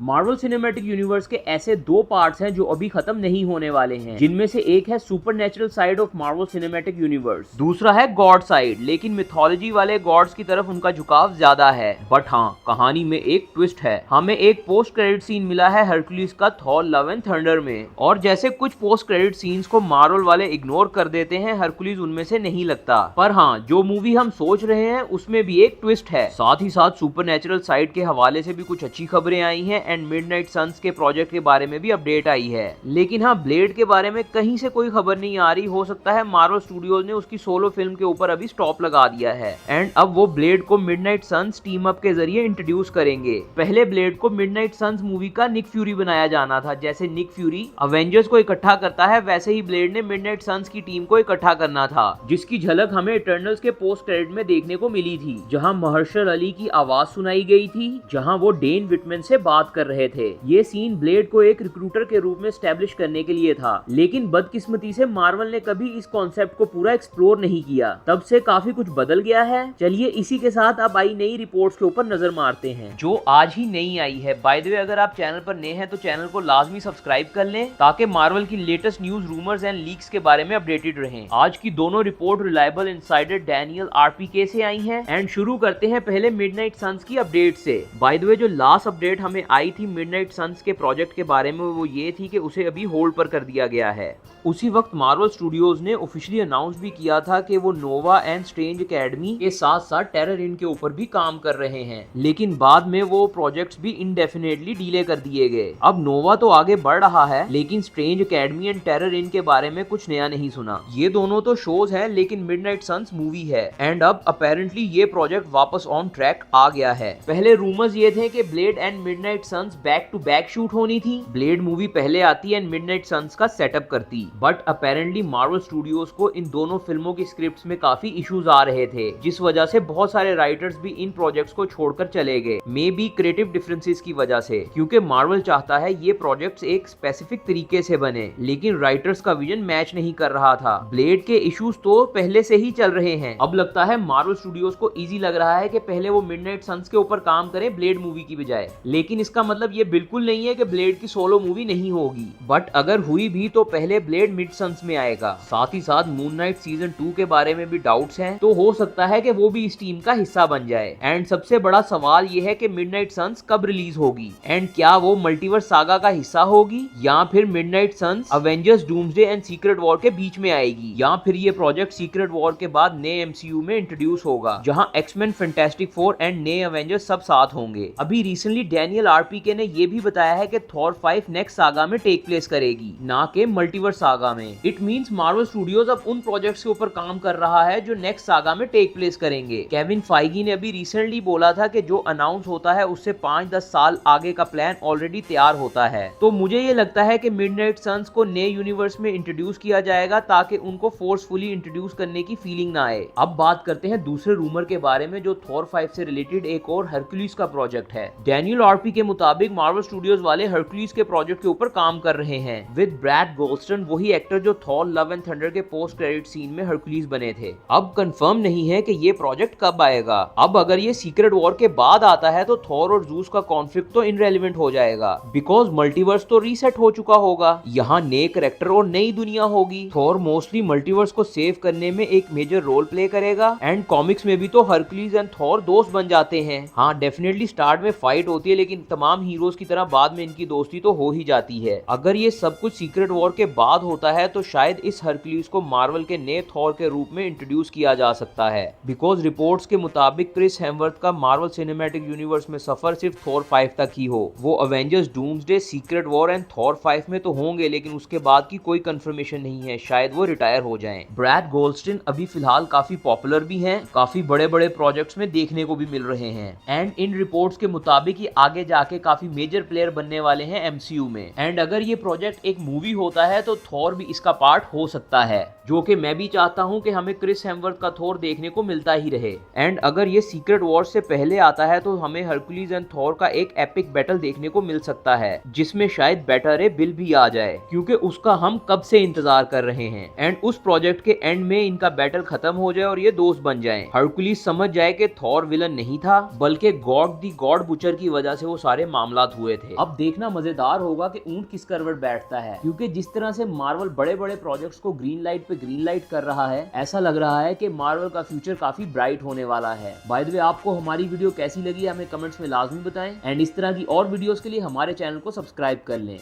Marvel cinematic universe के ऐसे दो पार्ट्स हैं जो अभी खत्म नहीं होने वाले हैं, जिनमें से एक है supernatural side of Marvel cinematic universe, दूसरा है गॉड साइड। लेकिन मिथोलॉजी वाले गॉड्स की तरफ उनका झुकाव ज्यादा है। बट हाँ, कहानी में एक ट्विस्ट है। हमें एक पोस्ट क्रेडिट सीन मिला है हरक्यूलिस का थॉर लव एंड थंडर में, और जैसे कुछ पोस्ट क्रेडिट सीन्स को मार्वल वाले इग्नोर कर देते हैं, हरक्यूलिस उनमें से नहीं लगता। पर हाँ, जो मूवी हम सोच रहे हैं उसमें भी एक ट्विस्ट है। साथ ही साथ सुपरनैचुरल साइड के हवाले से भी कुछ अच्छी खबरें आई हैं एंड मिडनाइट सन्स के प्रोजेक्ट के बारे में भी अपडेट आई है। लेकिन हाँ, ब्लेड के बारे में कहीं से कोई खबर नहीं आ रही। हो सकता है मार्वल स्टूडियोज ने उसकी सोलो फिल्म के ऊपर अभी स्टॉप लगा दिया है एंड अब वो ब्लेड को मिडनाइट सन्स टीम अप के जरिए इंट्रोड्यूस करेंगे। पहले ब्लेड को मिडनाइट सन्स मूवी का निक फ्यूरी बनाया जाना था। जैसे निक फ्यूरी अवेंजर्स को इकट्ठा करता है, वैसे ही ब्लेड ने मिडनाइट सन्स की टीम को इकट्ठा करना था, जिसकी झलक हमें इटर्नल्स के पोस्ट क्रेडिट में देखने को मिली थी, जहां महर्शल अली की आवाज सुनाई गई थी, जहां वो डेन विटमैन से बात कर रहे थे। ये सीन ब्लेड को एक रिक्रूटर के रूप में स्टैब्लिश करने के लिए था, लेकिन बदकिस्मती से मार्वल ने कभी इस कॉन्सेप्ट को पूरा एक्सप्लोर नहीं किया। तब से काफी कुछ बदल गया है। चलिए इसी के साथ अब आई नई रिपोर्ट्स के ऊपर नजर मारते हैं, जो आज ही नई आई है। बाय द वे, अगर आप चैनल पर नए हैं तो चैनल को लाजमी सब्सक्राइब कर लें, ताकि मार्वल की latest news, rumours and leaks के बारे में अपडेटेड रहें। आज की दोनों रिपोर्ट रिलायबल इनसाइडर डैनियल आरपीके से आई हैं एंड शुरू करते हैं पहले मिडनाइट सन्स की अपडेट से। बाय द वे, जो लास्ट अपडेट हमें आई थी मिडनाइट सन्स के प्रोजेक्ट के बारे में, वो ये थी कि उसे अभी होल्ड पर कर दिया गया है। उसी वक्त मार्वल स्टूडियोज ने ऑफिशियली अनाउंस भी किया था कि वो नोवा एंड स्ट्रेंज एकेडमी के साथ साथ टेरर इन के ऊपर भी काम कर रहे हैं, लेकिन बाद में वो प्रोजेक्ट्स भी इंडेफिनेटली डिले कर दिए गए। अब नोवा तो आगे बढ़ रहा है, लेकिन स्ट्रेंज एकेडमी एंड टेरर इन के बारे में कुछ नया नहीं सुना। ये दोनों तो शोज हैं, लेकिन मिडनाइट सन्स मूवी है एंड अब अपेरेंटली ये प्रोजेक्ट वापस ऑन ट्रैक आ गया है। पहले रूमर्स ये थे कि Blade and Midnight Sons back to back shoot होनी थी। ब्लेड मूवी पहले आती एंड मिडनाइट सन्स का सेटअप करती, बट अपेरेंटली मार्वल स्टूडियोज को इन दोनों फिल्मों की स्क्रिप्ट्स में काफी इश्यूज आ रहे थे, जिस वजह से बहुत सारे राइटर्स भी इन प्रोजेक्ट्स को छोड़कर चले गए। मे बी क्रिएटिव डिफरेंसेस की वजह से, क्योंकि मार्वल चाहता है ये प्रोजेक्ट्स एक स्पेसिफिक तरीके से बने, लेकिन राइटर्स का विजन मैच नहीं कर रहा था। ब्लेड के इश्यूज तो पहले से ही चल रहे हैं। अब लगता है मार्वल स्टूडियोज को इजी लग रहा है कि पहले वो मिडनाइट सन्स के ऊपर काम करें ब्लेड मूवी की बजाय। लेकिन इसका मतलब ये बिल्कुल नहीं है कि ब्लेड की सोलो मूवी नहीं होगी, बट अगर हुई भी तो पहले ब्लेड मिड सन्स में आएगा। साथ ही साथ मून नाइट सीजन 2 के बारे में भी डाउट्स हैं, तो हो सकता है कि वो भी इस टीम का हिस्सा बन जाए। एंड सबसे बड़ा सवाल ये है कि मिडनाइट सन्स कब रिलीज होगी एंड क्या वो मल्टीवर्स सागा का हिस्सा होगी, या फिर Midnight Sons Avengers Doomsday and Secret War के बीच में आएगी, या फिर ये प्रोजेक्ट सीक्रेट वॉर के बाद नए एमसीयू में इंट्रोड्यूस होगा, जहां एक्समैन, फैंटास्टिक फोर एंड नए अवेंजर्स सब साथ होंगे। अभी रिसेंटली डैनियल आरपीके ने ये भी बताया है कि थॉर 5 नेक्स्ट सागा में टेक प्लेस करेगी, ना कि मल्टीवर्स सागा में। इट मींस मार्वल स्टूडियोज अब उन प्रोजेक्ट्स के ऊपर काम कर रहा है जो नेक्स्ट सागा में टेक प्लेस करेंगे। केविन फाइगी ने अभी रिसेंटली बोला था कि जो अनाउंस होता है उससे 5-10 साल आगे का प्लान ऑलरेडी तैयार होता है। तो मुझे ये लगता है कि मिडनाइट सन्स को नए यूनिवर्स में इंट्रोड्यूस किया जाएगा, ताकि उनको फोर्सफुली इंट्रोड्यूस करने की फीलिंग ना आए। अब बात करते हैं दूसरे रूमर के बारे में, जो थॉर 5 से रिलेटेड एक और हरक्यूलिस का प्रोजेक्ट है। डैनियल आरपी के मुताबिक मार्वल स्टूडियोज वाले हरक्यूलिस के प्रोजेक्ट के ऊपर काम कर रहे हैं विद ब्रैड गोल्डस्टन, वही एक्टर जो थॉर लव एंड थंडर के पोस्ट क्रेडिट सीन में हरक्यूलिस बने थे। अब कंफर्म नहीं है कि ये प्रोजेक्ट कब आएगा। अब अगर ये सीक्रेट वॉर के बाद आता है तो थॉर और जूस का कॉन्फ्लिक्ट तो इनरेलेवेंट हो जाएगा, बिकॉज मल्टीवर्स तो रीसेट हो चुका होगा। यहाँ नए कैरेक्टर और नई दुनिया होगी। थॉर मोस्टली मल्टीवर्स को सेव करने में एक मेजर रोल प्ले करेगा एंड कॉमिक्स में भी तो हरक्यूलिस एंड थॉर दोस्त बन जाते हैं। हाँ, डेफिनेटली स्टार्ट में फाइट होती है, लेकिन तमाम हीरोज की तरह बाद में इनकी दोस्ती तो हो ही जाती है। अगर ये सब कुछ सीक्रेट वॉर के बाद होता है तो शायद इस हरक्यूलिस को मार्वल के नए थॉर के रूप में इंट्रोड्यूस किया जा सकता है, बिकॉज रिपोर्ट्स के मुताबिक क्रिस हेम्सवर्थ का मार्वल सिनेमैटिक यूनिवर्स में सफर सिर्फ थॉर 5 तक ही हो। वो Avengers doomsday, secret war and Thor 5 में तो होंगे, लेकिन उसके बाद की कोई कंफर्मेशन नहीं है। शायद वो रिटायर हो जाएं। ब्रैड गोल्डस्टन अभी फिलहाल काफी पॉपुलर भी हैं, काफी बड़े बड़े प्रोजेक्ट्स में देखने को भी मिल रहे हैं एंड इन रिपोर्ट्स के मुताबिक ये आगे जाके काफी मेजर प्लेयर बनने वाले हैं एमसीयू में। एंड अगर ये प्रोजेक्ट एक मूवी होता है तो थॉर भी इसका पार्ट हो सकता है। जो कि मैं भी चाहता हूँ कि हमें क्रिस हेम्सवर्थ का थॉर देखने को मिलता ही रहे। एंड अगर ये सीक्रेट वॉर्स से पहले आता है तो हमें हरकुलिस एंड थॉर का एक एपिक बैटल देखने को मिल सकता है, जिसमें शायद बेटा रे बिल भी आ जाए, क्योंकि उसका हम कब से इंतजार कर रहे हैं। एंड उस प्रोजेक्ट के एंड में इनका बैटल खत्म हो जाए और ये दोस्त बन जाएं। हरकुलिस समझ जाए कि थॉर विलन नहीं था, बल्कि गॉड दी गॉड बुचर की वजह से वो सारे मामलात हुए थे। अब देखना मजेदार होगा कि ऊंट किस करवट बैठता है, क्योंकि जिस तरह से मार्वल बड़े बड़े प्रोजेक्ट्स को ग्रीन लाइट पे ग्रीन लाइट कर रहा है, ऐसा लग रहा है कि मार्वल का फ्यूचर काफी ब्राइट होने वाला है। बाय द वे, आपको हमारी वीडियो कैसी लगी हमें कमेंट्स में लाजमी बताएं, एंड इस तरह की और वीडियोस के लिए हमारे चैनल को सब्सक्राइब कर लें।